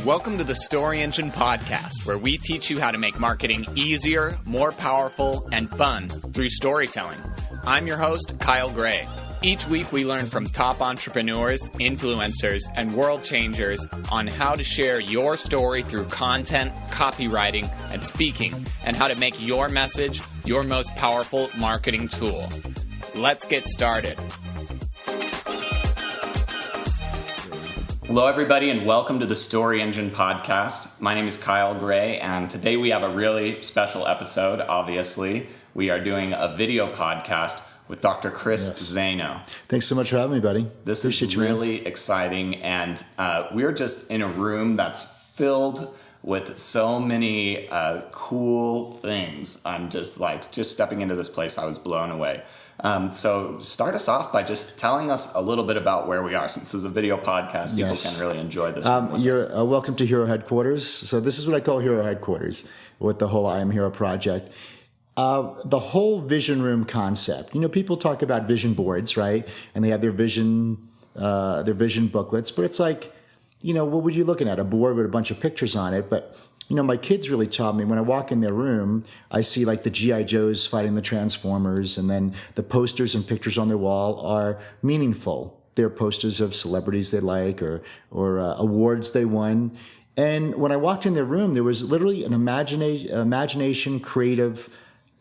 Welcome to the Story Engine podcast, where we teach you how to make marketing easier, more powerful, and fun through storytelling. I'm your host, Kyle Gray. Each week we learn from top entrepreneurs, influencers, and world changers on how to share your story through content, copywriting, and speaking, and how to make your message your most powerful marketing tool. Let's get started. Hello, everybody, and welcome to the Story Engine podcast. My name is Kyle Gray, and today we have a really special episode, obviously. We are doing a video podcast with Dr. Chris Zaino. Thanks so much for having me, buddy. This is really exciting, and we're just in a room that's filled with so many cool things. I'm just stepping into this place, I was blown away. So start us off by just telling us a little bit about where we are. Since this is a video podcast, people can really enjoy this. You're welcome to Hero Headquarters. So this is what I call Hero Headquarters with the whole I Am Hero project. The whole vision room concept. You know, people talk about vision boards, right? And they have their vision booklets, but it's like, you know, what were you looking at? A board with a bunch of pictures on it. But, you know, my kids really taught me when I walk in their room, I see like the G.I. Joes fighting the Transformers, and then the posters and pictures on their wall are meaningful. They're posters of celebrities they like or awards they won. And when I walked in their room, there was literally an imagination, creative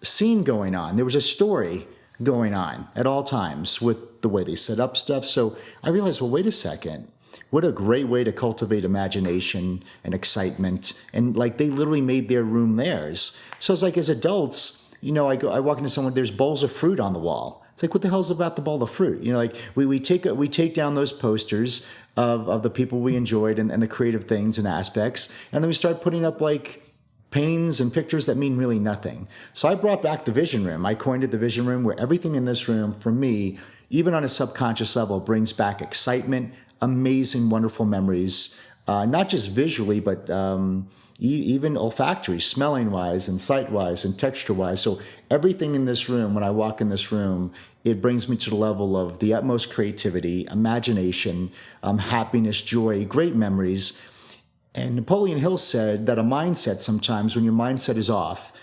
scene going on. There was a story going on at all times with the way they set up stuff. So I realized, well, wait a second. What a great way to cultivate imagination and excitement. And like they literally made their room theirs. So it's like as adults, you know, I walk into someone, there's bowls of fruit on the wall. It's like, what the hell's about the bowl of fruit? You know, like we take down those posters of the people we enjoyed and the creative things and aspects. And then we start putting up like paintings and pictures that mean really nothing. So I brought back the vision room. I coined it the vision room, where everything in this room, for me, even on a subconscious level, brings back excitement, amazing, wonderful memories, not just visually, but even olfactory, smelling-wise and sight-wise and texture-wise. So everything in this room, when I walk in this room, it brings me to the level of the utmost creativity, imagination, happiness, joy, great memories. And Napoleon Hill said that a mindset sometimes, when your mindset is off,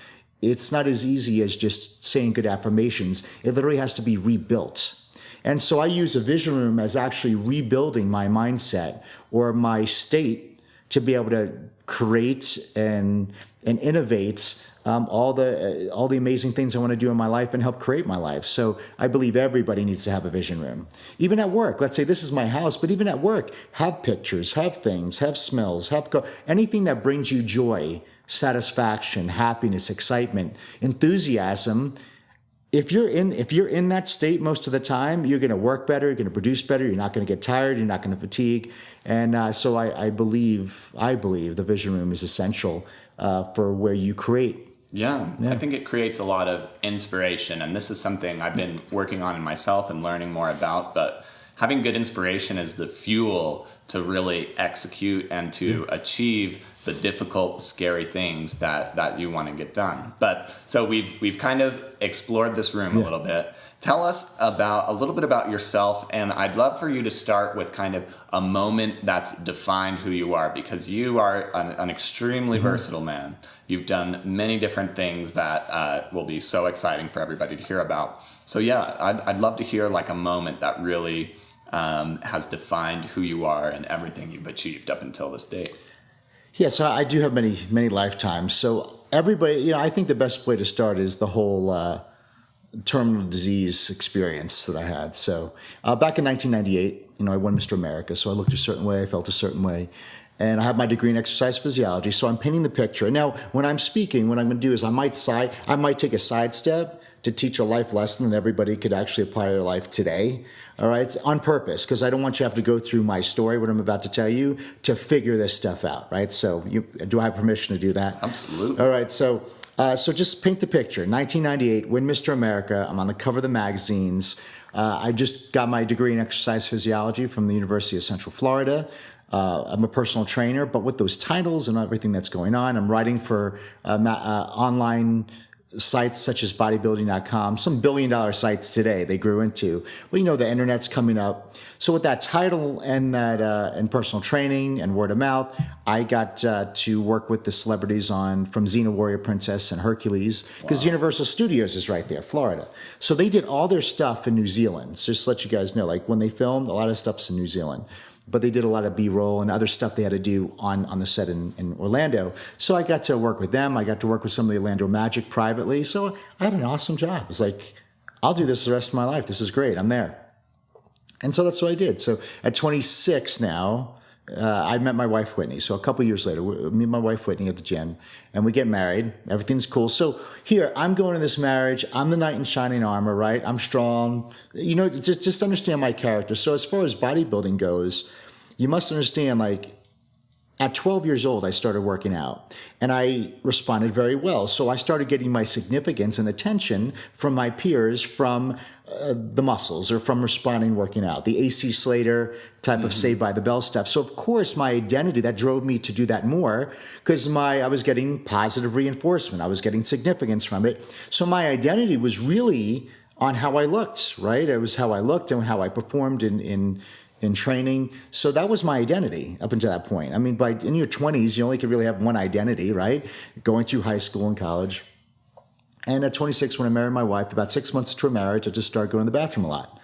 it's not as easy as just saying good affirmations. It literally has to be rebuilt. And so I use a vision room as actually rebuilding my mindset or my state to be able to create and innovate all the amazing things I want to do in my life and help create my life. So I believe everybody needs to have a vision room. Even at work, let's say this is my house, but even at work, have pictures, have things, have smells, anything that brings you joy, satisfaction, happiness, excitement, enthusiasm. If you're in that state most of the time, you're going to work better, you're going to produce better, you're not going to get tired, you're not going to fatigue. And so I believe the vision room is essential for where you create. Yeah, I think it creates a lot of inspiration. And this is something I've been working on in myself and learning more about. But having good inspiration is the fuel to really execute and to achieve the difficult, scary things that you want to get done. But so we've kind of explored this room a little bit. Tell us a little bit about yourself, and I'd love for you to start with kind of a moment that's defined who you are, because you are an extremely versatile man. You've done many different things that will be so exciting for everybody to hear about. So yeah, I'd love to hear like a moment that really has defined who you are and everything you've achieved up until this date. Yeah, so I do have many lifetimes. So everybody, you know, I think the best way to start is the whole terminal disease experience that I had. So back in 1998, you know, I won Mr. America. So I looked a certain way, I felt a certain way. And I have my degree in exercise physiology. So I'm painting the picture. Now, when I'm speaking, what I'm going to do is I might take a sidestep to teach a life lesson that everybody could actually apply to their life today. All right, it's on purpose, because I don't want you to have to go through my story, what I'm about to tell you, to figure this stuff out, right? So do I have permission to do that? Absolutely. All right, so just paint the picture. 1998, win Mr. America. I'm on the cover of the magazines. I just got my degree in exercise physiology from the University of Central Florida. I'm a personal trainer, but with those titles and everything that's going on, I'm writing for online sites such as bodybuilding.com, some billion-dollar sites today they grew into. Well, you know, the internet's coming up. So with that title and that and personal training and word of mouth, I got to work with the celebrities from Xena Warrior Princess and Hercules, because Universal Studios is right there, Florida. So they did all their stuff in New Zealand. So just to let you guys know, like when they filmed, a lot of stuff's in New Zealand. But they did a lot of B-roll and other stuff they had to do on the set in Orlando. So I got to work with them. I got to work with some of the Orlando Magic privately. So I had an awesome job. It's like, I'll do this the rest of my life. This is great. I'm there. And so that's what I did. So at 26 now, I met my wife, Whitney. So a couple years later, we meet my wife, Whitney, at the gym, and we get married. Everything's cool. So here, I'm going to this marriage. I'm the knight in shining armor, right? I'm strong. You know, just understand my character. So as far as bodybuilding goes, you must understand, like, at 12 years old, I started working out, and I responded very well. So I started getting my significance and attention from my peers from the muscles or from responding working out, the AC Slater type of Saved by the Bell stuff. So of course my identity, that drove me to do that more, because I was getting positive reinforcement. I was getting significance from it. So my identity was really on how I looked, right? It was how I looked and how I performed in training. So that was my identity up until that point. I mean, in your 20s, you only could really have one identity, right? Going through high school and college. And at 26, when I married my wife, about 6 months into our marriage, I just started going to the bathroom a lot.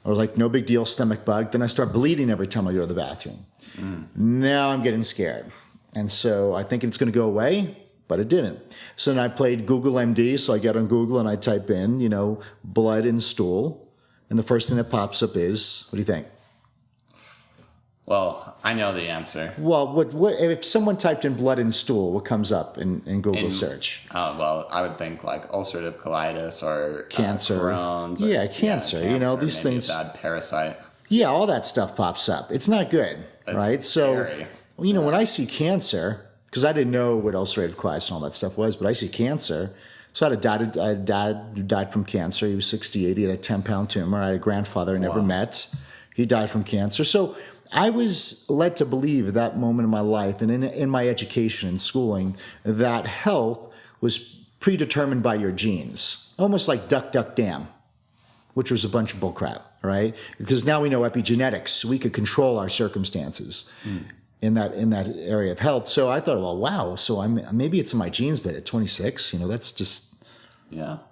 I was like, no big deal, stomach bug. Then I start bleeding every time I go to the bathroom. Now I'm getting scared. And so I think it's going to go away, but it didn't. So then I played Google MD. So I get on Google and I type in, blood and stool. And the first thing that pops up is, what do you think? Well, I know the answer. Well, what if someone typed in blood and stool, what comes up in Google search? Well, I would think like ulcerative colitis or cancer. Crohn's. Cancer. Cancer, these things. A bad parasite. Yeah, all that stuff pops up. It's not good, right? Scary. So, when I see cancer, because I didn't know what ulcerative colitis and all that stuff was, but I see cancer. So I had a dad who died from cancer. He was 68. He had a 10-pound tumor. I had a grandfather I never met. He died from cancer. So I was led to believe at that moment in my life and in my education and schooling that health was predetermined by your genes, almost like duck, duck, dam, which was a bunch of bullcrap, right? Because now we know epigenetics. We could control our circumstances in that area of health. So I thought, well, wow. So maybe it's in my genes, but at 26, that's just not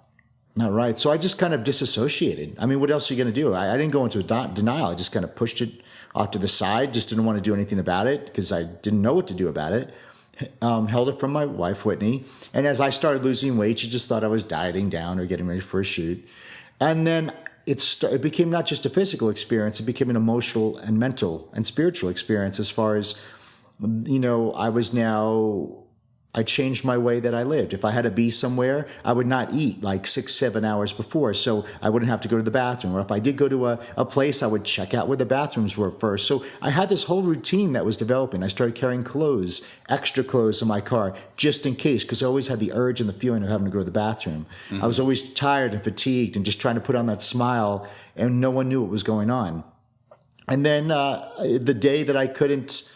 right. So I just kind of disassociated. I mean, what else are you going to do? I didn't go into denial. I just kind of pushed it off to the side, just didn't want to do anything about it because I didn't know what to do about it. Held it from my wife, Whitney. And as I started losing weight, she just thought I was dieting down or getting ready for a shoot. And then it became not just a physical experience, it became an emotional and mental and spiritual experience as far as, I changed my way that I lived. If I had to be somewhere, I would not eat like 6-7 hours before, so I wouldn't have to go to the bathroom. Or if I did go to a place, I would check out where the bathrooms were first. So I had this whole routine that was developing. I started carrying clothes, extra clothes in my car, just in case, because I always had the urge and the feeling of having to go to the bathroom. I was always tired and fatigued and just trying to put on that smile, and no one knew what was going on. And then the day that I couldn't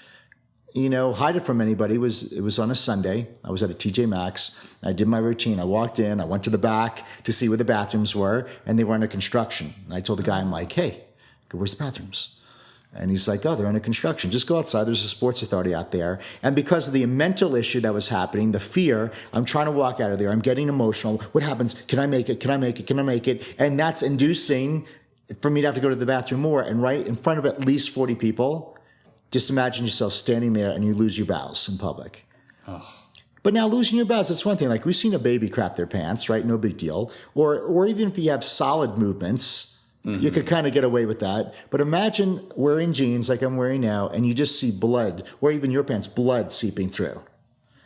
hide it from anybody. It was on a Sunday. I was at a TJ Maxx. I did my routine. I walked in. I went to the back to see where the bathrooms were, and they were under construction. And I told the guy, I'm like, hey, where's the bathrooms? And he's like, oh, they're under construction. Just go outside. There's a sports authority out there. And because of the mental issue that was happening, the fear, I'm trying to walk out of there. I'm getting emotional. What happens? Can I make it? Can I make it? Can I make it? And that's inducing for me to have to go to the bathroom more. And right in front of at least 40 people, just imagine yourself standing there and you lose your bowels in public. Oh. But now losing your bowels, that's one thing. Like we've seen a baby crap their pants, right? No big deal. Or even if you have solid movements, you could kind of get away with that. But imagine wearing jeans like I'm wearing now and you just see blood, or even your pants, blood seeping through.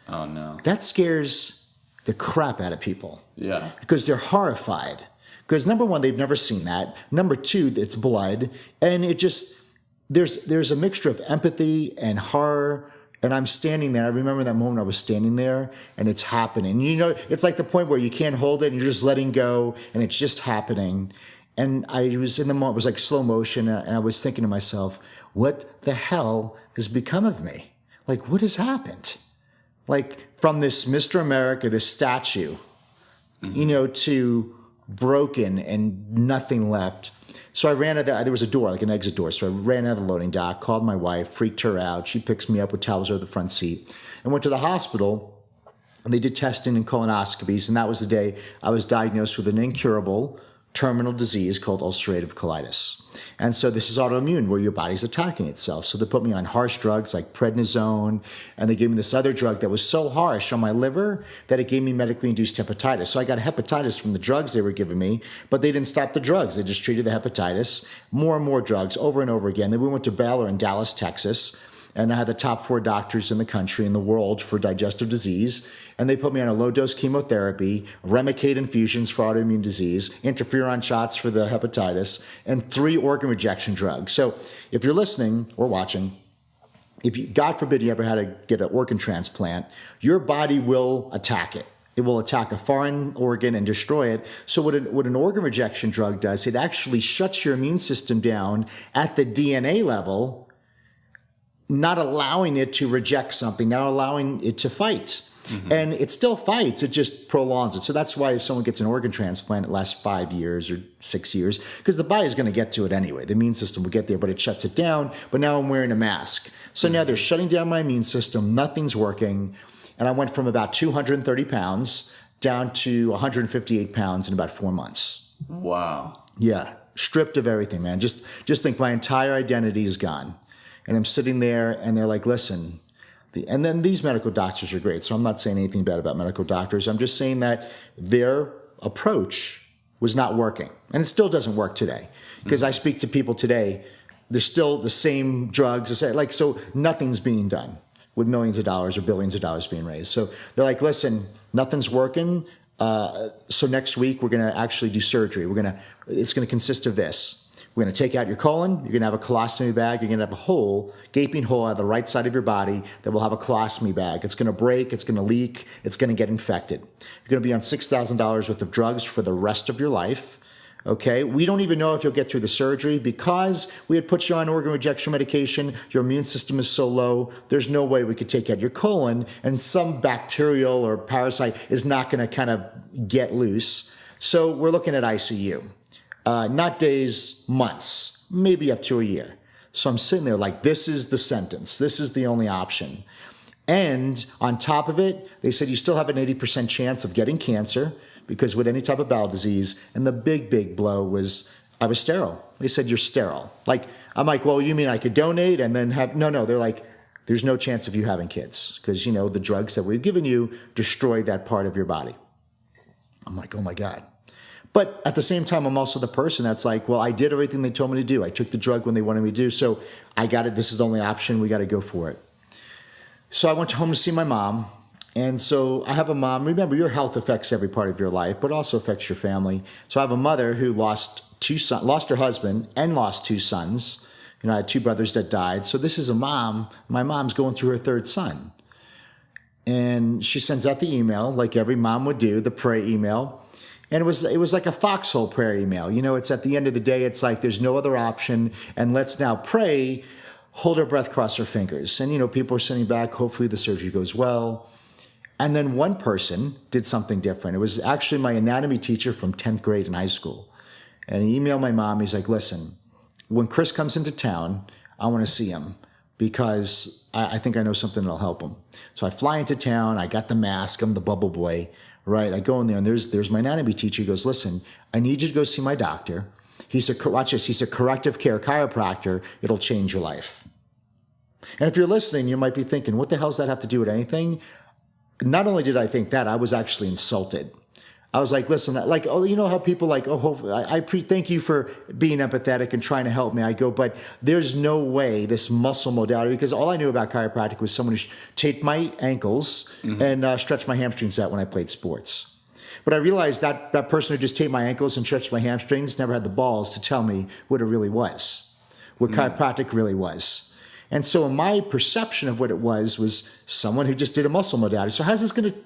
Oh, no. That scares the crap out of people. Yeah. Because they're horrified. Because number one, they've never seen that. Number two, it's blood. And it just... There's a mixture of empathy and horror, and I'm standing there. I remember that moment I was standing there, and it's happening. It's like the point where you can't hold it, and you're just letting go, and it's just happening. And I was in the moment, it was like slow motion, and I was thinking to myself, what the hell has become of me? Like, what has happened? Like, from this Mr. America, this statue to broken and nothing left. So I ran out there was a door, like an exit door. So I ran out of the loading dock, called my wife, freaked her out. She picks me up with towels over the front seat and went to the hospital. And they did testing and colonoscopies. And that was the day I was diagnosed with an incurable terminal disease called ulcerative colitis. And so this is autoimmune, where your body's attacking itself. So they put me on harsh drugs like prednisone, and they gave me this other drug that was so harsh on my liver that it gave me medically induced hepatitis. So I got hepatitis from the drugs they were giving me, but they didn't stop the drugs. They just treated the hepatitis, more and more drugs over and over again. Then we went to Baylor in Dallas, Texas, and I had the top 4 doctors in the country, in the world, for digestive disease. And they put me on a low-dose chemotherapy, Remicade infusions for autoimmune disease, interferon shots for the hepatitis, and 3 organ rejection drugs. So if you're listening or watching, if you, God forbid you ever had to get an organ transplant, your body will attack it. It will attack a foreign organ and destroy it. So what an organ rejection drug does, it actually shuts your immune system down at the DNA level, not allowing it to reject something, not allowing it to fight. Mm-hmm. And it still fights, it just prolongs it. So that's why if someone gets an organ transplant, it lasts 5 years or 6 years, because the body's going to get to it anyway. The immune system will get there, but it shuts it down. But now I'm wearing a mask. So now they're shutting down my immune system, nothing's working. And I went from about 230 pounds down to 158 pounds in about 4 months. Wow. Yeah, stripped of everything, man. Just think my entire identity is gone. And I'm sitting there and they're like, listen, and then these medical doctors are great. So I'm not saying anything bad about medical doctors. I'm just saying that their approach was not working. And it still doesn't work today. Because I speak to people today, there's still the same drugs. So nothing's being done with millions of dollars or billions of dollars being raised. So they're like, listen, nothing's working. So next week we're going to actually do surgery. It's going to consist of this. We're going to take out your colon. You're going to have a colostomy bag. You're going to have a hole, gaping hole on the right side of your body that will have a colostomy bag. It's going to break. It's going to leak. It's going to get infected. You're going to be on $6,000 worth of drugs for the rest of your life. Okay? We don't even know if you'll get through the surgery because we had put you on organ rejection medication. Your immune system is so low, there's no way we could take out your colon, and some bacterial or parasite is not going to kind of get loose. So we're looking at ICU. Not days, months, maybe up to a year. So I'm sitting there like, this is the sentence. This is the only option. And on top of it, they said you still have an 80% chance of getting cancer because with any type of bowel disease. And the big blow was I was sterile. They said, you're sterile. I'm like, well, you mean I could donate and then have, no. They're like, there's no chance of you having kids because, the drugs that we've given you destroy that part of your body. I'm like, oh my God. But at the same time, I'm also the person that's like, well, I did everything they told me to do. I took the drug when they wanted me to do. So I got it. This is the only option. We got to go for it. So I went home to see my mom. And so I have a mom. Remember, your health affects every part of your life, but also affects your family. So I have a mother who lost her husband and lost 2 sons. I had 2 brothers that died. So this is a mom. My mom's going through her 3rd son. And she sends out the email like every mom would do, the prayer email. And it was like a foxhole prayer email. It's at the end of the day, it's like there's no other option. And let's now pray, hold our breath, cross our fingers. And, people are sending back, hopefully the surgery goes well. And then one person did something different. It was actually my anatomy teacher from 10th grade in high school. And he emailed my mom. He's like, listen, when Chris comes into town, I want to see him because I think I know something that'll help him. So I fly into town. I got the mask. I'm the bubble boy. Right, I go in there and there's my anatomy teacher. He goes, listen, I need you to go see my doctor. He's a corrective care chiropractor. It'll change your life. And if you're listening, you might be thinking, what the hell does that have to do with anything? Not only did I think that, I was actually insulted. I was like, listen, how people thank you for being empathetic and trying to help me. I go, but there's no way this muscle modality, because all I knew about chiropractic was someone who taped my ankles and stretched my hamstrings out when I played sports. But I realized that person who just taped my ankles and stretched my hamstrings never had the balls to tell me what it really was, what chiropractic really was. And so my perception of what it was someone who just did a muscle modality. So how's this going to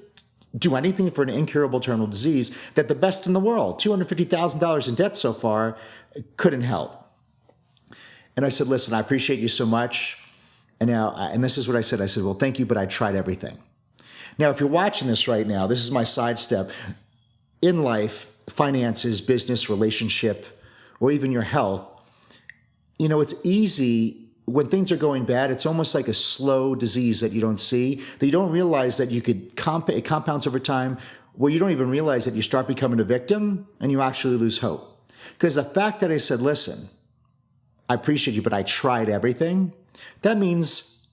do anything for an incurable terminal disease that the best in the world, $250,000 in debt so far, couldn't help? And I said, listen, I appreciate you so much. And this is what I said. I said, well, thank you, but I tried everything. Now, if you're watching this right now, this is my sidestep. in life, finances, business, relationship, or even your health, it's easy when things are going bad. It's almost like a slow disease that you don't see, that you don't realize that you could it compounds over time, where you don't even realize that you start becoming a victim and you actually lose hope. Because the fact that I said, listen, I appreciate you, but I tried everything, that means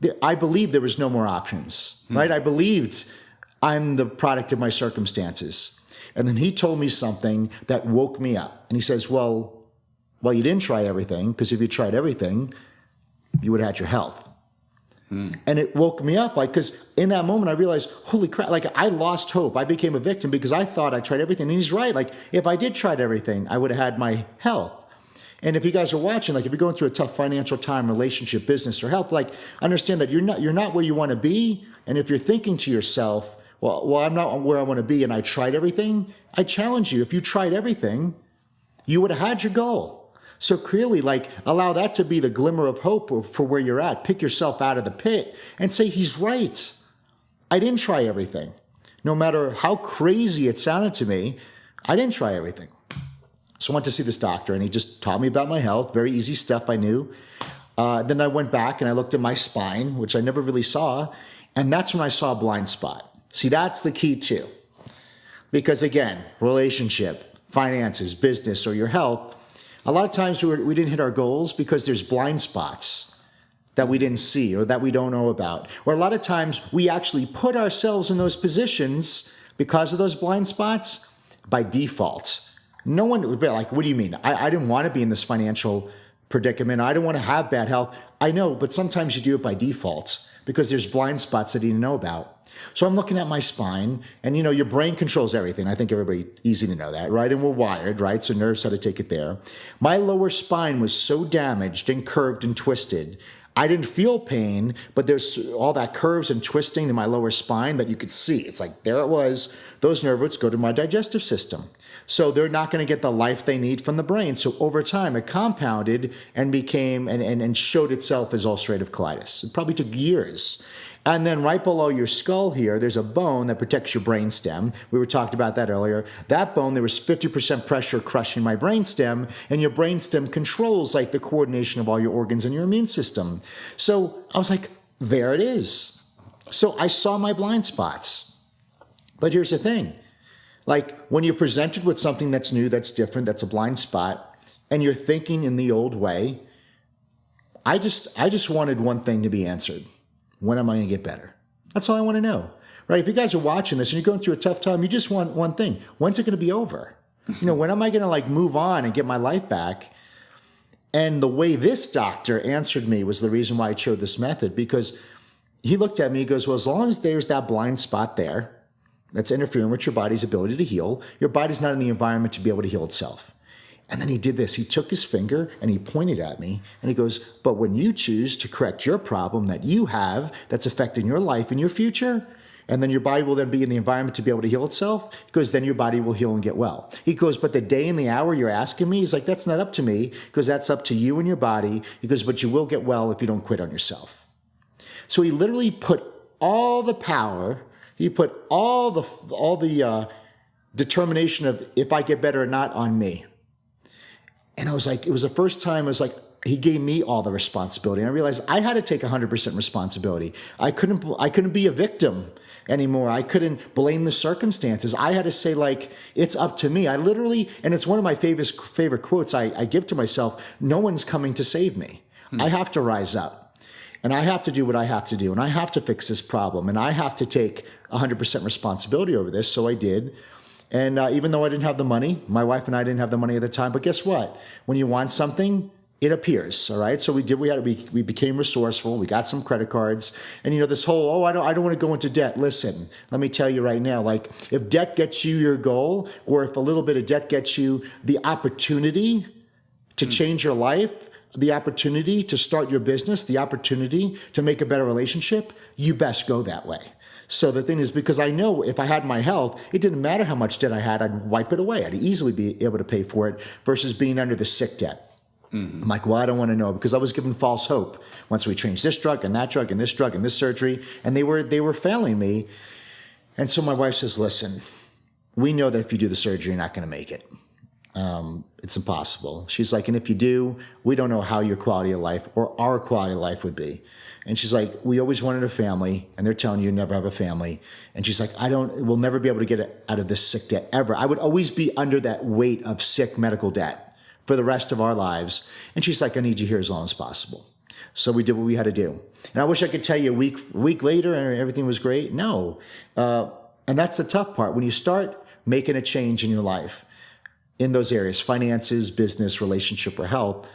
that I believed there was no more options, right? I believed I'm the product of my circumstances. And then he told me something that woke me up. And he says, well, you didn't try everything, because if you tried everything, you would have had your health. And it woke me up, because in that moment I realized, holy crap, I lost hope. I became a victim because I thought I tried everything. And he's right. If I did try everything, I would have had my health. And if you guys are watching, if you're going through a tough financial time, relationship, business, or health, understand that you're not where you want to be. And if you're thinking to yourself, well, I'm not where I want to be and I tried everything, I challenge you, if you tried everything, you would have had your goal. So clearly, allow that to be the glimmer of hope for where you're at. Pick yourself out of the pit and say, he's right. I didn't try everything. No matter how crazy it sounded to me, I didn't try everything. So I went to see this doctor, and he just taught me about my health. Very easy stuff I knew. Then I went back and I looked at my spine, which I never really saw. And that's when I saw a blind spot. See, that's the key too. Because again, relationship, finances, business, or your health, a lot of times we didn't hit our goals because there's blind spots that we didn't see or that we don't know about. Or a lot of times we actually put ourselves in those positions because of those blind spots by default. No one would be like, what do you mean? I didn't want to be in this financial predicament. I don't want to have bad health. I know, but sometimes you do it by default because there's blind spots that you didn't know about. So I'm looking at my spine, and your brain controls everything. I think everybody easy to know that, right? And we're wired, right? So nerves how to take it there. My lower spine was so damaged and curved and twisted. I didn't feel pain, but there's all that curves and twisting in my lower spine that you could see. It's like, there it was. Those nerve roots go to my digestive system. So they're not going to get the life they need from the brain. So over time, it compounded and became and showed itself as ulcerative colitis. It probably took years. And then right below your skull here, there's a bone that protects your brainstem. We were talking about that earlier. That bone, there was 50% pressure crushing my brainstem, and your brainstem controls the coordination of all your organs and your immune system. So I was like, there it is. So I saw my blind spots. But here's the thing. When you're presented with something that's new, that's different, that's a blind spot, and you're thinking in the old way, I just wanted one thing to be answered. When am I going to get better? That's all I want to know, right? If you guys are watching this and you're going through a tough time, you just want one thing. When's it going to be over? When am I going to move on and get my life back? And the way this doctor answered me was the reason why I chose this method, because he looked at me, he goes, well, as long as there's that blind spot there that's interfering with your body's ability to heal, your body's not in the environment to be able to heal itself. And then he did this. He took his finger and he pointed at me and he goes, but when you choose to correct your problem that you have that's affecting your life and your future, and then your body will then be in the environment to be able to heal itself, because then your body will heal and get well. He goes, but the day and the hour you're asking me, he's like, that's not up to me, because that's up to you and your body. He goes, but you will get well if you don't quit on yourself. So he literally put all the power, he put all the determination of if I get better or not on me. And I was like, it was the first time I was like, he gave me all the responsibility. And I realized I had to take 100% responsibility. I couldn't be a victim anymore. I couldn't blame the circumstances. I had to say, it's up to me. I literally, and it's one of my favorite quotes I give to myself, no one's coming to save me. I have to rise up. And I have to do what I have to do. And I have to fix this problem. And I have to take 100% responsibility over this. So I did. And even though I didn't have the money, my wife and I didn't have the money at the time, but guess what? When you want something, it appears, all right? So we became resourceful. We got some credit cards. And this whole, I don't want to go into debt. Listen, let me tell you right now, if debt gets you your goal, or if a little bit of debt gets you the opportunity to change your life, the opportunity to start your business, the opportunity to make a better relationship, you best go that way. So the thing is, because I know if I had my health, it didn't matter how much debt I had, I'd wipe it away. I'd easily be able to pay for it versus being under the sick debt. Mm-hmm. I'm like, well, I don't want to know, because I was given false hope. Once we changed this drug and that drug and this drug and this surgery, and they were failing me. And so my wife says, listen, we know that if you do the surgery, you're not going to make it. It's impossible. She's like, and if you do, we don't know how your quality of life or our quality of life would be. And she's like, we always wanted a family, and they're telling you never have a family. And she's like, we'll never be able to get out of this sick debt ever. I would always be under that weight of sick medical debt for the rest of our lives. And she's like, I need you here as long as possible. So we did what we had to do. And I wish I could tell you a week later and everything was great. No. And that's the tough part. When you start making a change in your life, in those areas, finances, business, relationship, or health,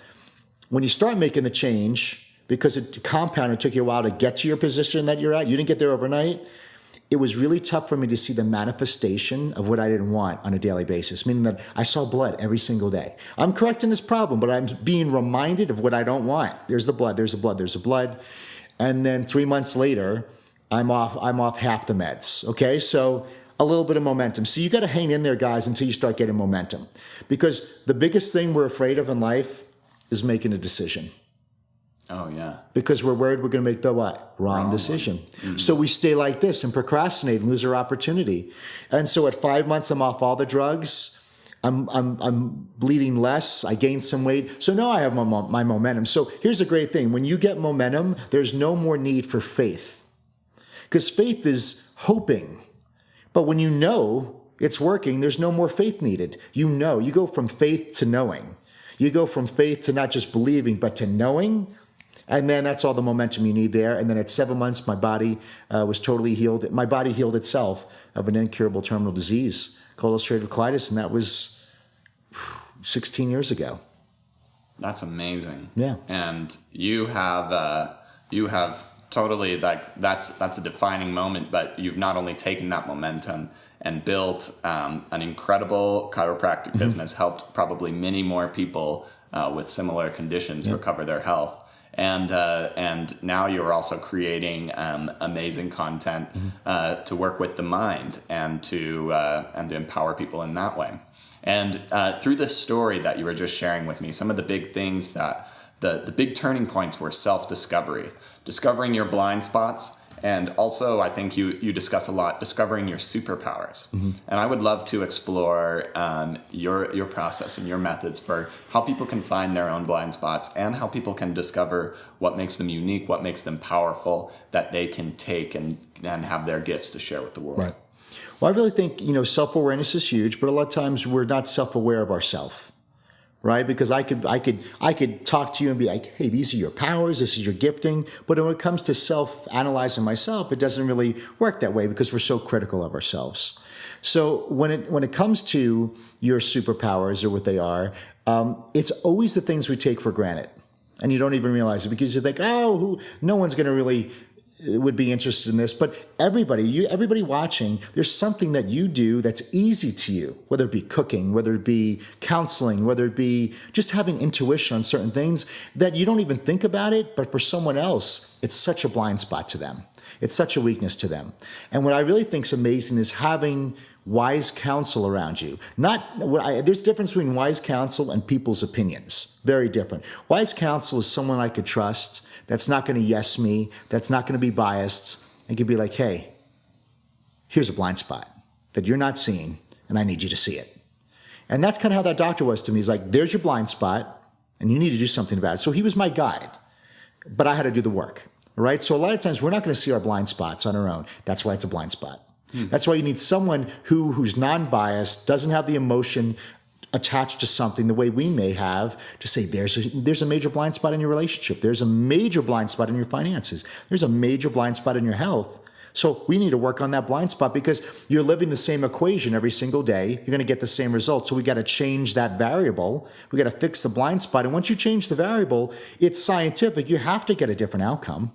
when you start making the change, because it compounded, it took you a while to get to your position that you're at, you didn't get there overnight, it was really tough for me to see the manifestation of what I didn't want on a daily basis, meaning that I saw blood every single day. I'm correcting this problem, but I'm being reminded of what I don't want. There's the blood, there's the blood, there's the blood. And then 3 months later, I'm off half the meds, okay? So a little bit of momentum. So you got to hang in there, guys, until you start getting momentum. Because the biggest thing we're afraid of in life is making a decision. Oh, yeah. Because we're worried we're going to make the what? Wrong decision. Mm-hmm. So we stay like this and procrastinate and lose our opportunity. And so at 5 months, I'm off all the drugs. I'm bleeding less. I gained some weight. So now I have my momentum. So here's a great thing. When you get momentum, there's no more need for faith. Because faith is hoping. But when you know it's working, there's no more faith needed. You know. You go from faith to knowing. You go from faith to not just believing, but to knowing. And then that's all the momentum you need there. And then at 7 months, my body was totally healed. My body healed itself of an incurable terminal disease called ulcerative colitis. And that was 16 years ago. That's amazing. Yeah. And you have totally, like, that's a defining moment, but you've not only taken that momentum and built an incredible chiropractic business, helped probably many more people with similar conditions recover their health. And now you're also creating amazing content to work with the mind and to empower people in that way. And through this story that you were just sharing with me, some of the big things that the big turning points were self-discovery, discovering your blind spots, and also I think you discuss a lot discovering your superpowers. Mm-hmm. And I would love to explore your process and your methods for how people can find their own blind spots and how people can discover what makes them unique, what makes them powerful, that they can take and have their gifts to share with the world. Right. Well, I really think, self-awareness is huge, but a lot of times we're not self-aware of ourselves. Right? Because I could talk to you and be like, hey, these are your powers, this is your gifting. But when it comes to self-analyzing myself, it doesn't really work that way because we're so critical of ourselves. So when it comes to your superpowers or what they are, it's always the things we take for granted. And you don't even realize it because you think, no one's going to really would be interested in this. But everybody watching, there's something that you do that's easy to you, whether it be cooking, whether it be counseling, whether it be just having intuition on certain things that you don't even think about it. But for someone else, it's such a blind spot to them. It's such a weakness to them. And what I really think is amazing is having wise counsel around you. There's a difference between wise counsel and people's opinions. Very different. Wise counsel is someone I could trust, that's not going to yes me, that's not going to be biased, and can be like, hey, here's a blind spot that you're not seeing, and I need you to see it. And that's kind of how that doctor was to me. He's like, there's your blind spot, and you need to do something about it. So he was my guide, but I had to do the work, right? So a lot of times we're not going to see our blind spots on our own. That's why it's a blind spot. That's why you need someone who's non-biased, doesn't have the emotion attached to something the way we may have, to say there's a major blind spot in your relationship. There's a major blind spot in your finances. There's a major blind spot in your health. So we need to work on that blind spot because you're living the same equation every single day. You're going to get the same results. So we got to change that variable. We got to fix the blind spot. And once you change the variable, it's scientific. You have to get a different outcome.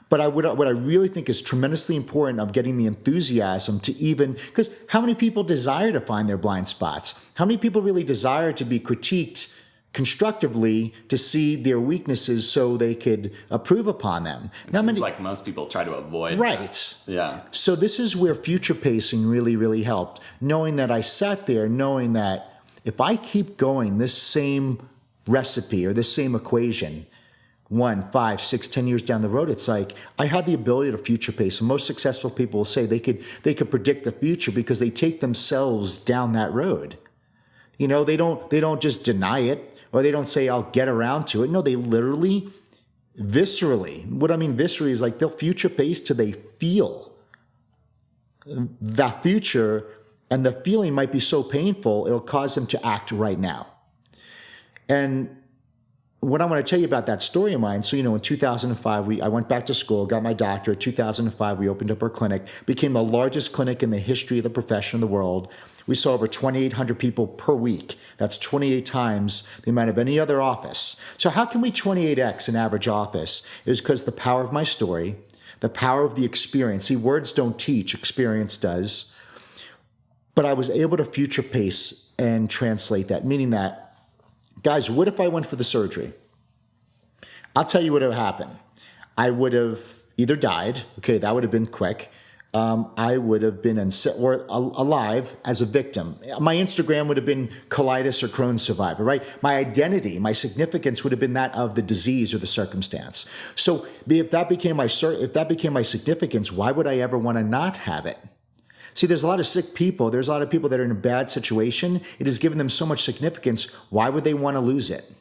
But what I really think is tremendously important of getting the enthusiasm to because how many people desire to find their blind spots? How many people really desire to be critiqued constructively to see their weaknesses so they could improve upon them? It seems like most people try to avoid that. Yeah. So this is where future pacing really, really helped. Knowing that I sat there, knowing that if I keep going this same recipe or this same equation, 1, 5, 6, 10 years down the road, it's like I had the ability to future pace. And most successful people will say they could predict the future because they take themselves down that road. You know, they don't just deny it, or they don't say I'll get around to it. No, they literally, viscerally. What I mean viscerally is like they'll future pace till they feel that future, and the feeling might be so painful it'll cause them to act right now. And what I want to tell you about that story of mine, so, you know, in 2005, I went back to school, got my doctorate. 2005, we opened up our clinic, became the largest clinic in the history of the profession in the world. We saw over 2,800 people per week. That's 28 times the amount of any other office. So how can we 28x an average office? It was because the power of my story, the power of the experience. See, words don't teach, experience does. But I was able to future pace and translate that, meaning that, guys, what if I went for the surgery? I'll tell you what would have happened. I would have either died. Okay, that would have been quick. I would have been alive as a victim. My Instagram would have been colitis or Crohn's survivor, right? My identity, my significance would have been that of the disease or the circumstance. So if that became my significance, why would I ever want to not have it? See, there's a lot of sick people. There's a lot of people that are in a bad situation. It has given them so much significance. Why would they want to lose it?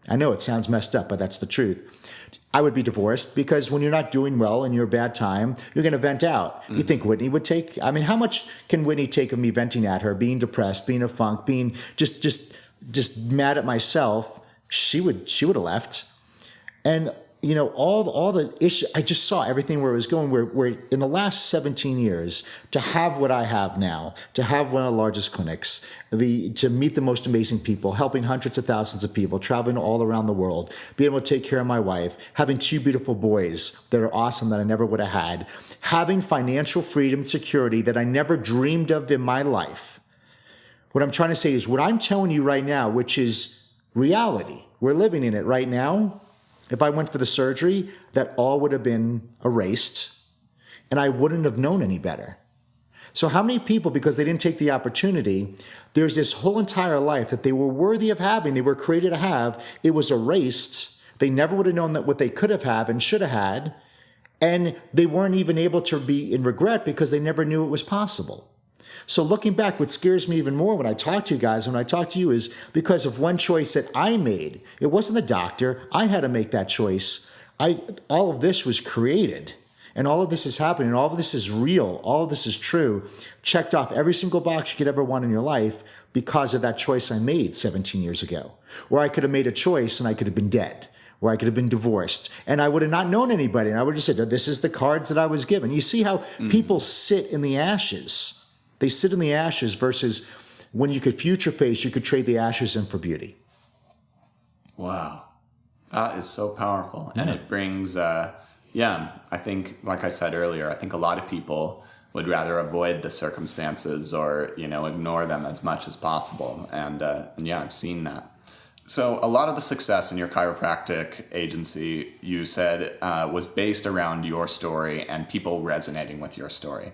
I know it sounds messed up, but that's the truth. I would be divorced because when you're not doing well and you're a bad time, you're going to vent out. Mm-hmm. You think Whitney would take? I mean, how much can Whitney take of me venting at her, being depressed, being a funk, being just mad at myself? She would have left. And you know, all the issues, I just saw everything where it was going, where in the last 17 years, to have what I have now, to have one of the largest clinics, to meet the most amazing people, helping hundreds of thousands of people, traveling all around the world, being able to take care of my wife, having 2 beautiful boys that are awesome that I never would have had, having financial freedom, security that I never dreamed of in my life. What I'm trying to say is what I'm telling you right now, which is reality. We're living in it right now. If I went for the surgery, that all would have been erased, and I wouldn't have known any better. So how many people, because they didn't take the opportunity, there's this whole entire life that they were worthy of having, they were created to have, it was erased. They never would have known that what they could have had and should have had, and they weren't even able to be in regret because they never knew it was possible. So looking back, what scares me even more when I talk to you guys, when I talk to you, is because of one choice that I made. It wasn't the doctor. I had to make that choice. All of this was created, and all of this is happening, and all of this is real. All of this is true. Checked off every single box you could ever want in your life because of that choice I made 17 years ago. Or I could have made a choice and I could have been dead. Or I could have been divorced, and I would have not known anybody, and I would have just said, this is the cards that I was given. You see how people sit in the ashes. They sit in the ashes versus when you could future pace, you could trade the ashes in for beauty. Wow. That is so powerful. And it brings, I think, like I said earlier, I think a lot of people would rather avoid the circumstances or, ignore them as much as possible. And I've seen that. So a lot of the success in your chiropractic agency, you said, was based around your story and people resonating with your story.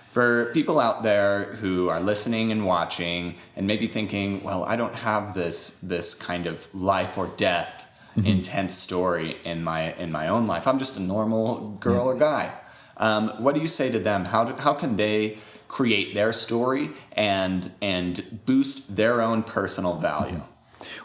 For people out there who are listening and watching and maybe thinking, well, I don't have this kind of life or death intense story in my own life. I'm just a normal girl or guy. What do you say to them? How can they create their story and boost their own personal value?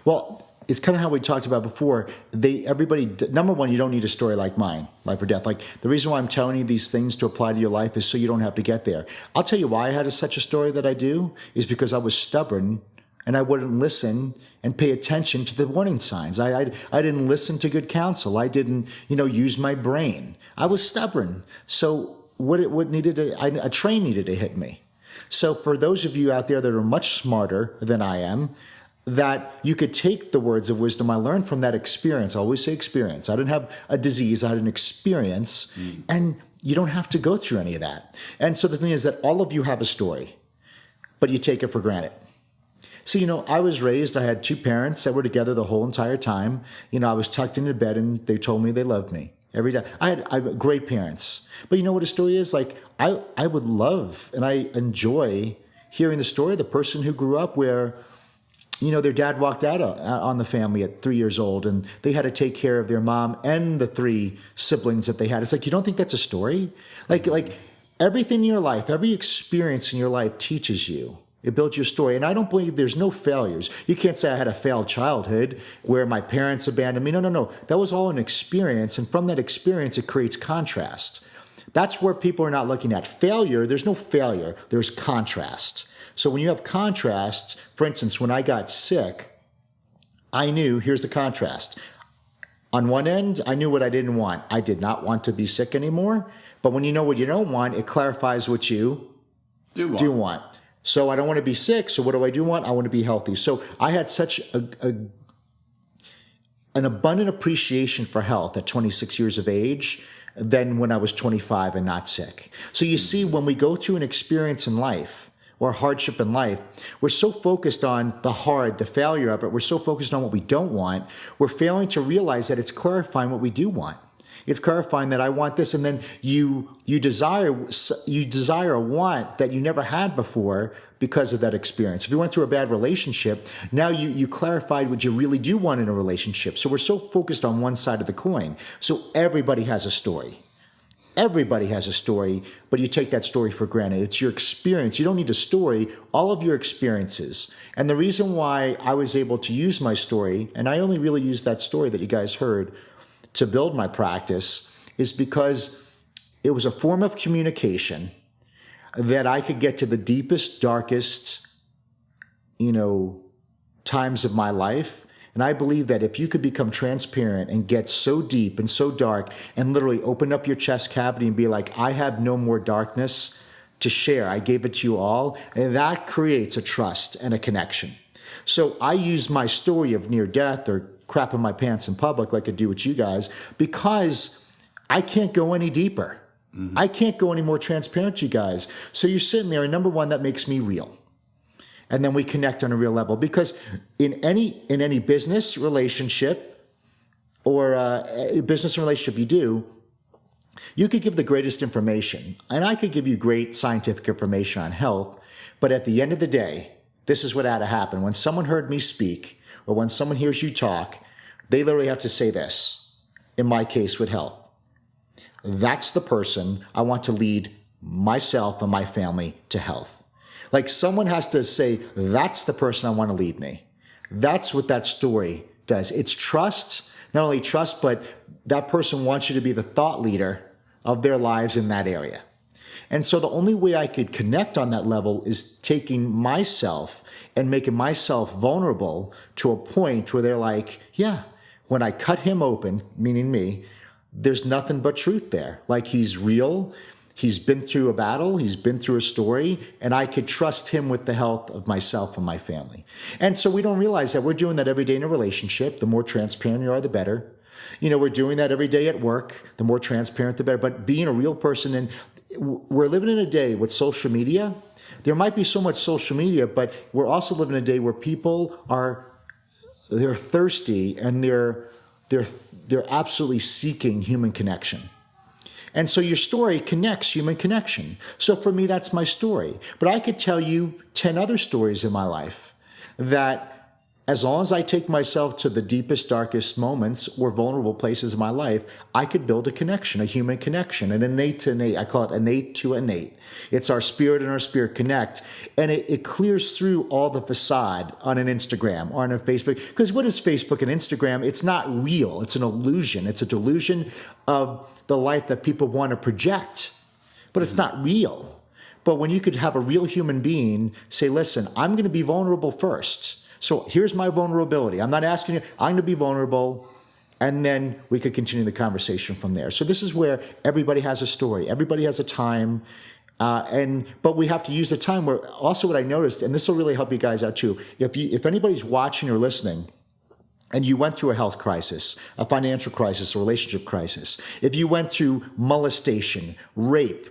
Well, it's kind of how we talked about before. Number one, you don't need a story like mine, life or death. Like the reason why I'm telling you these things to apply to your life is so you don't have to get there. I'll tell you why I had such a story that I do is because I was stubborn and I wouldn't listen and pay attention to the warning signs. I didn't listen to good counsel. I didn't, use my brain. I was stubborn. So a train needed to hit me. So for those of you out there that are much smarter than I am, that you could take the words of wisdom I learned from that experience. I always say experience. I didn't have a disease. I had an experience. And you don't have to go through any of that. And so the thing is that all of you have a story, but you take it for granted. See, I was raised, I had 2 parents that were together the whole entire time. I was tucked into bed and they told me they loved me every day. I had great parents. But you know what a story is? Like, I would love and I enjoy hearing the story of the person who grew up where their dad walked out on the family at 3 years old, and they had to take care of their mom and the 3 siblings that they had. It's like, you don't think that's a story? Like everything in your life, every experience in your life teaches you. It builds your story. And I don't believe there's no failures. You can't say I had a failed childhood where my parents abandoned me. No. That was all an experience. And from that experience, it creates contrast. That's where people are not looking at failure. There's no failure. There's contrast. So when you have contrast, for instance, when I got sick, I knew, here's the contrast. On one end, I knew what I didn't want. I did not want to be sick anymore. But when you know what you don't want, it clarifies what you do want. So I don't want to be sick. So what do I do want? I want to be healthy. So I had such an abundant appreciation for health at 26 years of age than when I was 25 and not sick. So you see, when we go through an experience in life or hardship in life, we're so focused on the failure of it. We're so focused on what we don't want. We're failing to realize that it's clarifying what we do want. It's clarifying that I want this, and then you desire a want that you never had before because of that experience. If you went through a bad relationship, now you clarified what you really do want in a relationship. So we're so focused on one side of the coin. So everybody has a story. Everybody has a story, but you take that story for granted. It's your experience. You don't need a story, all of your experiences. And the reason why I was able to use my story, and I only really used that story that you guys heard to build my practice, is because it was a form of communication that I could get to the deepest, darkest, times of my life. And I believe that if you could become transparent and get so deep and so dark and literally open up your chest cavity and be like, I have no more darkness to share. I gave it to you all. And that creates a trust and a connection. So I use my story of near death or crapping my pants in public like I do with you guys, because I can't go any deeper. Mm-hmm. I can't go any more transparent to you guys. So you're sitting there, and number one, that makes me real. And then we connect on a real level, because in any business relationship or a business relationship you could give the greatest information, and I could give you great scientific information on health, but at the end of the day, this is what had to happen. When someone heard me speak, or when someone hears you talk, they literally have to say this, in my case with health. That's the person I want to lead myself and my family to health. Like, someone has to say, that's the person I want to lead me. That's what that story does. It's trust, not only trust, but that person wants you to be the thought leader of their lives in that area. And so the only way I could connect on that level is taking myself and making myself vulnerable to a point where they're like, yeah, when I cut him open, meaning me, there's nothing but truth there. Like, he's real. He's been through a battle. He's been through a story, and I could trust him with the health of myself and my family. And so we don't realize that we're doing that every day in a relationship. The more transparent you are, the better. We're doing that every day at work. The more transparent, the better. But being a real person, and we're living in a day with social media. There might be so much social media, but we're also living in a day where people they're thirsty, and they're absolutely seeking human connection. And so your story connects human connection. So for me, that's my story. But I could tell you 10 other stories in my life that, as long as I take myself to the deepest, darkest moments or vulnerable places in my life, I could build a connection, a human connection, an innate to innate. I call it innate to innate. It's our spirit and our spirit connect. And it clears through all the facade on an Instagram or on a Facebook. Because what is Facebook and Instagram? It's not real. It's an illusion. It's a delusion of the life that people want to project. But it's not real. But when you could have a real human being say, listen, I'm going to be vulnerable first. So here's my vulnerability. I'm not asking you, I'm going to be vulnerable, and then we could continue the conversation from there. So this is where everybody has a story. Everybody has a time, but we have to use the time where, also what I noticed, and this will really help you guys out too, if anybody's watching or listening, and you went through a health crisis, a financial crisis, a relationship crisis, if you went through molestation, rape,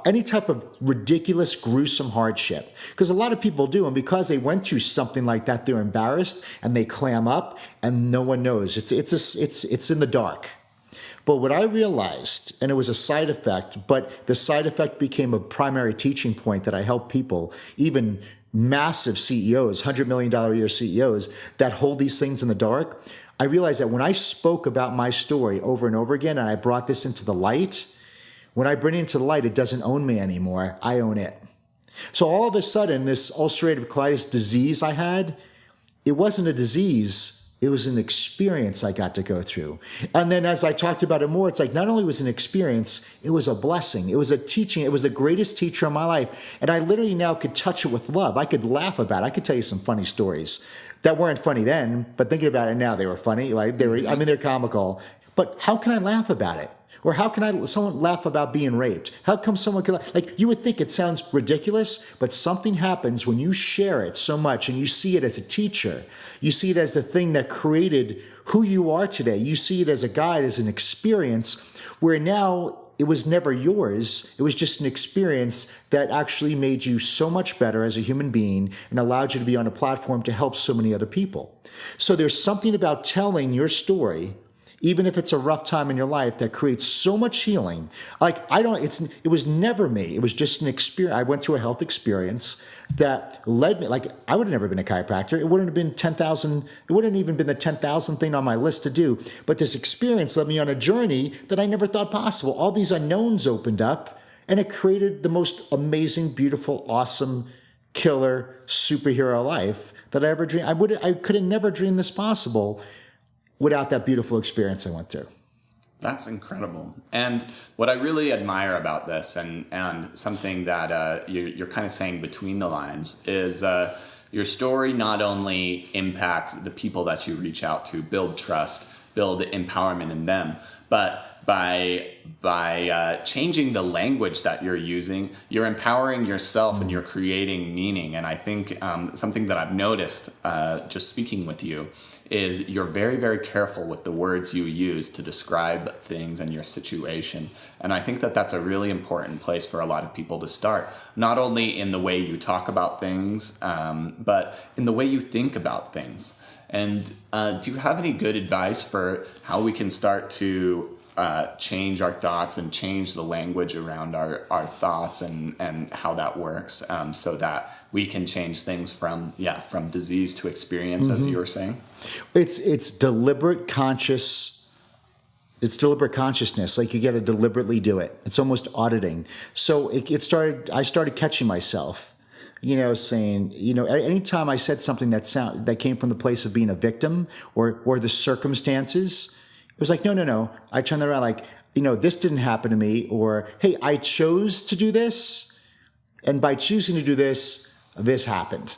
any type of ridiculous, gruesome hardship, because a lot of people do, and because they went through something like that, they're embarrassed and they clam up, and no one knows. It's in the dark. But what I realized, and it was a side effect, but the side effect became a primary teaching point that I help people, even massive CEOs, $100 million a year CEOs that hold these things in the dark, I realized that when I spoke about my story over and over again, and I brought this into the light, when I bring it into the light, it doesn't own me anymore. I own it. So all of a sudden, this ulcerative colitis disease I had, it wasn't a disease, it was an experience I got to go through. And then as I talked about it more, it's like not only was it an experience, it was a blessing. It was a teaching. It was the greatest teacher in my life. And I literally now could touch it with love. I could laugh about it. I could tell you some funny stories that weren't funny then, but thinking about it now, they were funny. Like they're comical. But how can I laugh about it? Or how can someone laugh about being raped? How come someone could, like, you would think it sounds ridiculous, but something happens when you share it so much and you see it as a teacher. You see it as the thing that created who you are today. You see it as a guide, as an experience where now it was never yours. It was just an experience that actually made you so much better as a human being and allowed you to be on a platform to help so many other people. So there's something about telling your story, even if it's a rough time in your life, that creates so much healing. Like, it was never me. It was just an experience. I went through a health experience that led me, like, I would have never been a chiropractor. It wouldn't have been 10,000. It wouldn't even been the 10,000 thing on my list to do. But this experience led me on a journey that I never thought possible. All these unknowns opened up and it created the most amazing, beautiful, awesome, killer superhero life that I ever dreamed. I could have never dreamed this possible without that beautiful experience I went through. That's incredible. And what I really admire about this, and something that you're kind of saying between the lines, is your story not only impacts the people that you reach out to, build trust, build empowerment in them, but by changing the language that you're using, you're empowering yourself and you're creating meaning. And I think something that I've noticed just speaking with you is you're very, very careful with the words you use to describe things and your situation. And I think that that's a really important place for a lot of people to start, not only in the way you talk about things, but in the way you think about things. And do you have any good advice for how we can start to change our thoughts and change the language around our thoughts and how that works, so that we can change things from disease to experience, as you were saying? It's deliberate consciousness. Like, you got to deliberately do it. It's almost auditing. So I started catching myself, saying, anytime I said something that came from the place of being a victim or the circumstances, it was like, no. I turned that around, like, this didn't happen to me, or, hey, I chose to do this, and by choosing to do this, this happened.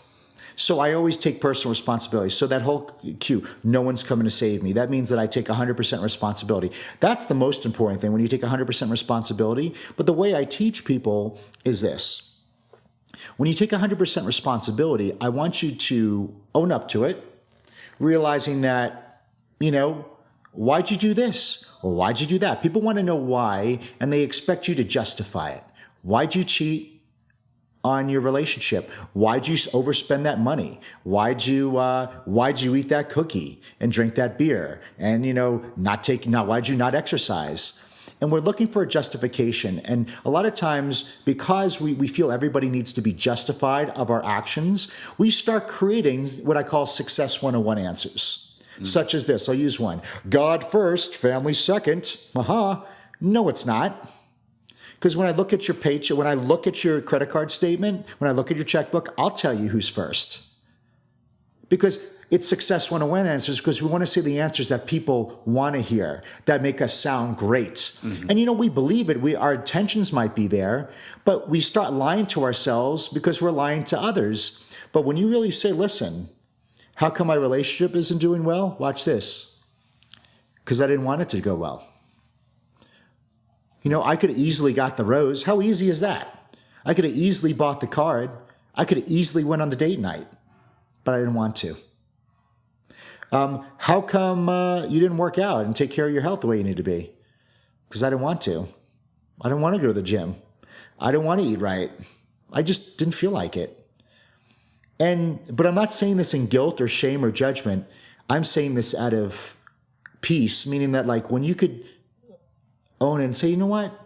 So I always take personal responsibility. So that whole cue, no one's coming to save me, that means that I take 100% responsibility. That's the most important thing, when you take 100% responsibility. But the way I teach people is this. When you take 100% responsibility, I want you to own up to it, realizing that, why'd you do this? Or why'd you do that? People want to know why, and they expect you to justify it. Why'd you cheat on your relationship? Why'd you overspend that money? Why'd you eat that cookie and drink that beer? And, why'd you not exercise? And we're looking for a justification. And a lot of times, because we feel everybody needs to be justified of our actions, we start creating what I call Success 101 answers. Such as this. I'll use one. God first, family second. No, it's not. Because when I look at your paycheck, when I look at your credit card statement, when I look at your checkbook, I'll tell you who's first. Because it's Success 101 answers, because we want to see the answers that people want to hear, that make us sound great. Mm-hmm. And we believe it. Our intentions might be there, but we start lying to ourselves because we're lying to others. But when you really say, listen, how come my relationship isn't doing well? Watch this. Because I didn't want it to go well. I could have easily got the rose. How easy is that? I could have easily bought the card. I could have easily went on the date night, but I didn't want to. How come you didn't work out and take care of your health the way you need to be? Because I didn't want to. I didn't want to go to the gym. I didn't want to eat right. I just didn't feel like it. But I'm not saying this in guilt or shame or judgment. I'm saying this out of peace, meaning that, like, when you could own it and say, you know what?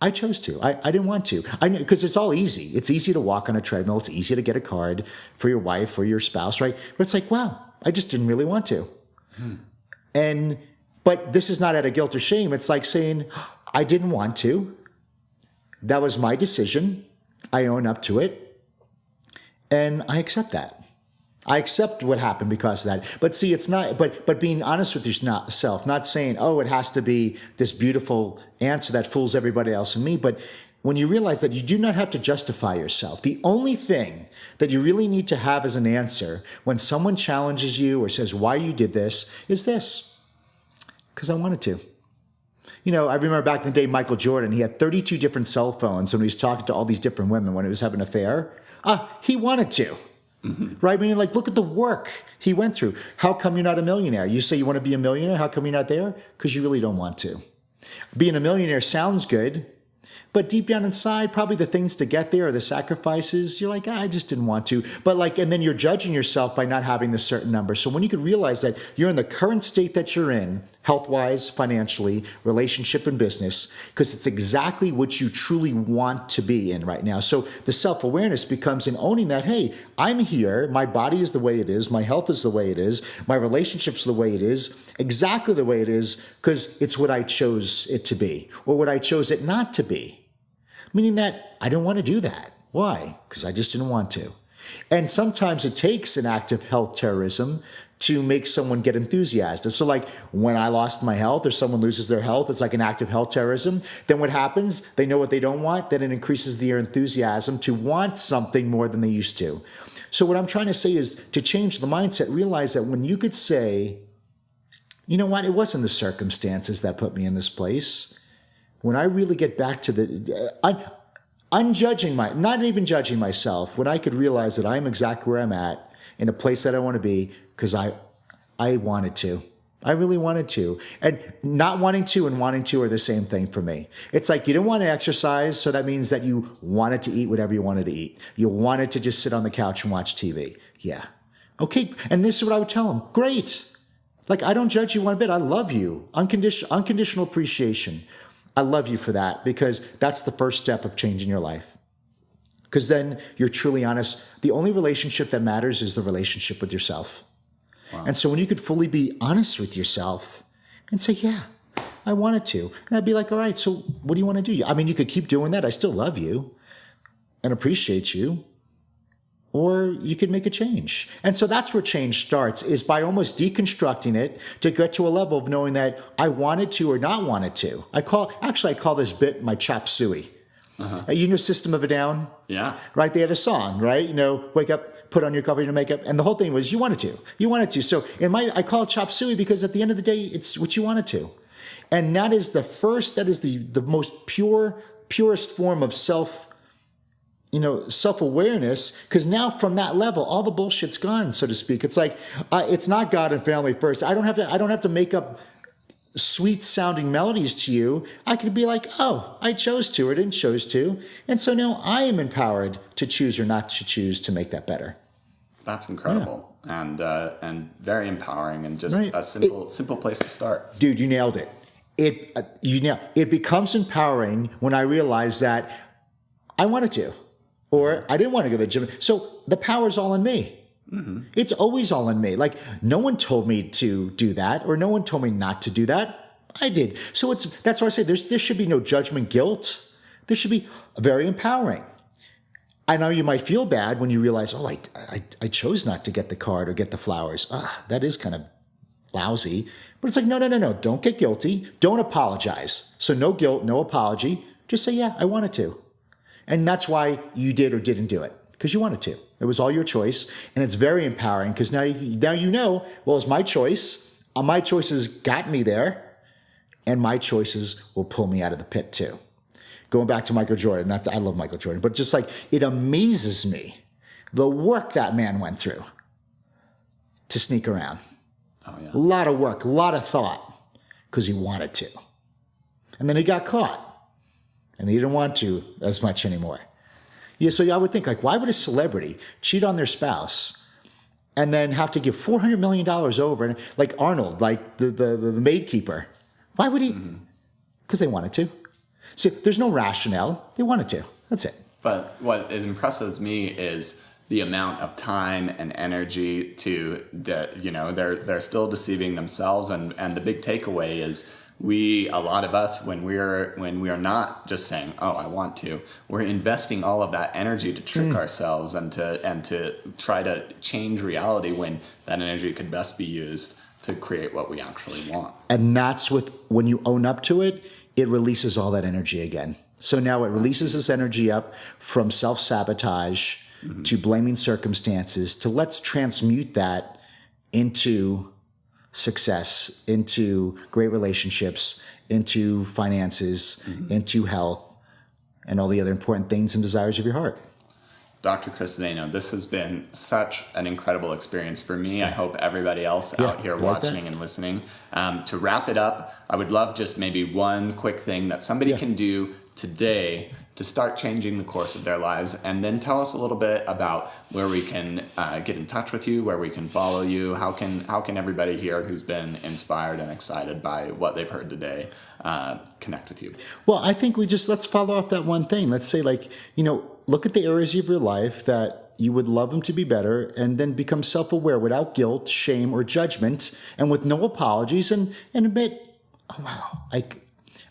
I chose to. I didn't want to. I knew, because it's all easy. It's easy to walk on a treadmill. It's easy to get a card for your wife or your spouse, right? But it's like, wow, I just didn't really want to. But this is not out of guilt or shame. It's like saying, I didn't want to. That was my decision. I own up to it. And I accept that. I accept what happened because of that. But see, it's not, but being honest with yourself, not saying, oh, it has to be this beautiful answer that fools everybody else and me. But when you realize that you do not have to justify yourself, the only thing that you really need to have as an answer when someone challenges you or says why you did this is this: because I wanted to. You know, I remember back in the day, Michael Jordan, he had 32 different cell phones when he was talking to all these different women when he was having an affair. He wanted to. Right? I mean, like, look at the work he went through. How come you're not a millionaire? You say you want to be a millionaire. How come you're not there? Because you really don't want to. Being a millionaire sounds good, but deep down inside, probably the things to get there or the sacrifices, you're like, I just didn't want to. But like, and then you're judging yourself by not having the certain number. So when you could realize that you're in the current state that you're in, health-wise, financially, relationship and business, because it's exactly what you truly want to be in right now. So the self-awareness becomes in owning that, hey, I'm here, my body is the way it is, my health is the way it is, my relationships are the way it is, exactly the way it is, because it's what I chose it to be, or what I chose it not to be. Meaning that I don't want to do that. Why? Because I just didn't want to. And sometimes it takes an act of health terrorism to make someone get enthusiastic. So like when I lost my health or someone loses their health, it's like an act of health terrorism. Then what happens? They know what they don't want. Then it increases their enthusiasm to want something more than they used to. So what I'm trying to say is to change the mindset, realize that when you could say, you know what, it wasn't the circumstances that put me in this place. When I really get back to the not even judging myself, when I could realize that I'm exactly where I'm at in a place that I want to be because I wanted to. I really wanted to. And not wanting to and wanting to are the same thing for me. It's like you didn't want to exercise, so that means that you wanted to eat whatever you wanted to eat. You wanted to just sit on the couch and watch TV. Yeah. Okay. And this is what I would tell them. Great. Like, I don't judge you one bit. I love you. Unconditional appreciation. I love you for that, because that's the first step of changing your life. Because then you're truly honest. The only relationship that matters is the relationship with yourself. Wow. And so when you could fully be honest with yourself and say, yeah, I wanted to. And I'd be like, all right, so what do you want to do? I mean, you could keep doing that. I still love you and appreciate you. Or you could make a change. And so that's where change starts, is by almost deconstructing it to get to a level of knowing that I wanted to or not wanted to. I call this bit my chop suey. You know System of a Down? Yeah. Right? They had a song, right? You know, wake up, put on your cover, your makeup. And the whole thing was you wanted to. You wanted to. So I call it chop suey because at the end of the day, it's what you wanted to. And that is the most purest form of self-awareness, because now from that level, all the bullshit's gone, so to speak. It's like, it's not God and family first. I don't have to make up sweet sounding melodies to you. I could be like, oh, I chose to or didn't choose to. And so now I am empowered to choose or not to choose to make that better. That's incredible. Yeah. And very empowering, and just right. A simple place to start. Dude, you nailed it. It becomes empowering when I realize that I wanted to. Or I didn't want to go to the gym. So the power's all in me. Mm-hmm. It's always all in me. Like, no one told me to do that, or no one told me not to do that. I did. So that's why I say there should be no judgment, guilt. There should be very empowering. I know you might feel bad when you realize, oh, I chose not to get the card or get the flowers. That is kind of lousy. But it's like, no. Don't get guilty. Don't apologize. So no guilt, no apology. Just say, yeah, I wanted to. And that's why you did or didn't do it, because you wanted to. It was all your choice, and it's very empowering, because now you know, well, it's my choice. My choices got me there, and my choices will pull me out of the pit too. Going back to Michael Jordan, I love Michael Jordan, but just like, it amazes me the work that man went through to sneak around. Oh, yeah. A lot of work, a lot of thought, because he wanted to. And then he got caught. And he didn't want to as much anymore. Yeah, so I would think, like, why would a celebrity cheat on their spouse and then have to give $400 million over? And like Arnold, like the maid keeper. Why would he? Because they wanted to. So there's no rationale. They wanted to. That's it. But what impresses me is the amount of time and energy they're still deceiving themselves. And the big takeaway is a lot of us, when we are not just saying, oh, I want to, we're investing all of that energy to trick ourselves and to try to change reality when that energy could best be used to create what we actually want. And that's when you own up to it, it releases all that energy again. So now it releases this energy up from self-sabotage to blaming circumstances to let's transmute that into success, into great relationships, into finances, into health, and all the other important things and desires of your heart. Dr. Chris Zaino, this has been such an incredible experience for me. I hope everybody else out here watching and listening. To wrap it up, I would love just maybe one quick thing that somebody can do today to start changing the course of their lives, and then tell us a little bit about where we can get in touch with you, where we can follow you. How can everybody here who's been inspired and excited by what they've heard today connect with you? Well, I think let's follow up that one thing. Let's say, look at the areas of your life that you would love them to be better, and then become self-aware without guilt, shame, or judgment, and with no apologies, and admit, oh, wow,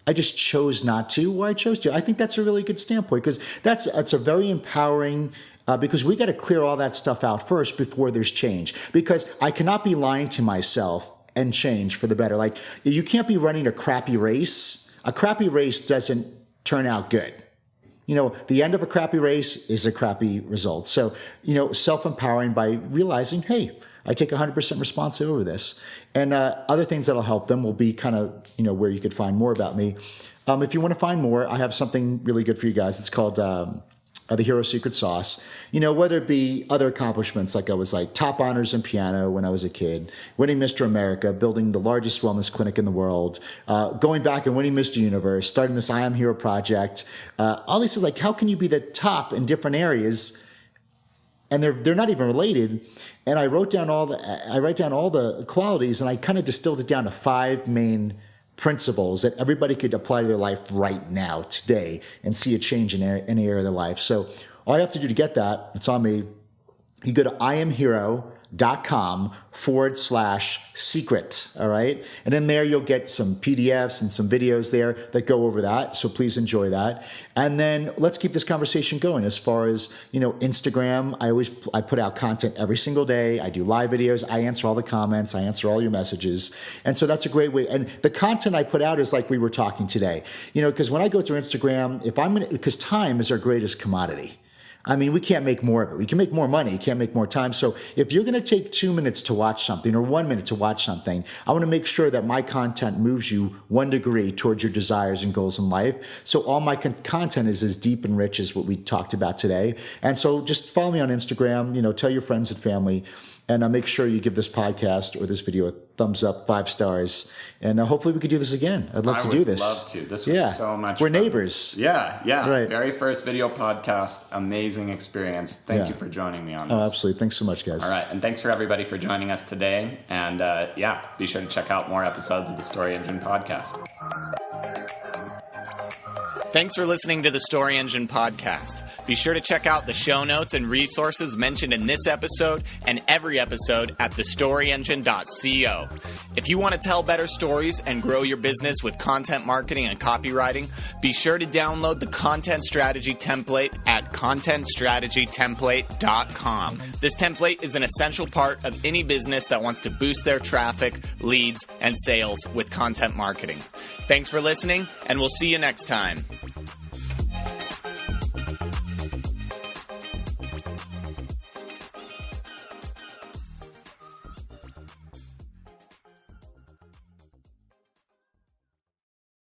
I just chose not to, or I chose to. I think that's a really good standpoint, because that's a very empowering, because we got to clear all that stuff out first before there's change. Because I cannot be lying to myself and change for the better. Like, you can't be running a crappy race. A crappy race doesn't turn out good. The end of a crappy race is a crappy result. So, self-empowering by realizing, hey, I take 100% responsibility over this. And other things that'll help them will be kind of, where you could find more about me. If you want to find more, I have something really good for you guys. It's called The Hero Secret Sauce. Whether it be other accomplishments, like I was top honors in piano when I was a kid, winning Mr. America, building the largest wellness clinic in the world, going back and winning Mr. Universe, starting this I Am Hero project. All these things, how can you be the top in different areas? And they're not even related. And I write down all the qualities, and I kind of distilled it down to 5 main principles that everybody could apply to their life right now, today, and see a change in any area of their life. So all you have to do to get that, it's on me. You go to iamhero.com/secret. All right. And in there, you'll get some PDFs and some videos there that go over that. So please enjoy that. And then let's keep this conversation going. As far as, Instagram, I put out content every single day. I do live videos. I answer all the comments. I answer all your messages. And so that's a great way. And the content I put out is like we were talking today, because when I go through Instagram, because time is our greatest commodity. I mean, we can't make more of it. We can make more money. You can't make more time. So if you're going to take 2 minutes to watch something or 1 minute to watch something, I want to make sure that my content moves you 1 degree towards your desires and goals in life. So all my content is as deep and rich as what we talked about today. And so just follow me on Instagram, tell your friends and family, and make sure you give this podcast or this video a thumbs up, 5 stars. And hopefully we could do this again. I'd love to do this. I would love to. This was so much fun. We're neighbors. Yeah. Right. Very first video podcast. Amazing experience. Thank you for joining me on this. Oh, absolutely. Thanks so much, guys. All right. And thanks for everybody for joining us today. And be sure to check out more episodes of the Story Engine podcast. Thanks for listening to the Story Engine podcast. Be sure to check out the show notes and resources mentioned in this episode and every episode at thestoryengine.co. If you want to tell better stories and grow your business with content marketing and copywriting, be sure to download the content strategy template at contentstrategytemplate.com. This template is an essential part of any business that wants to boost their traffic, leads, and sales with content marketing. Thanks for listening, and we'll see you next time.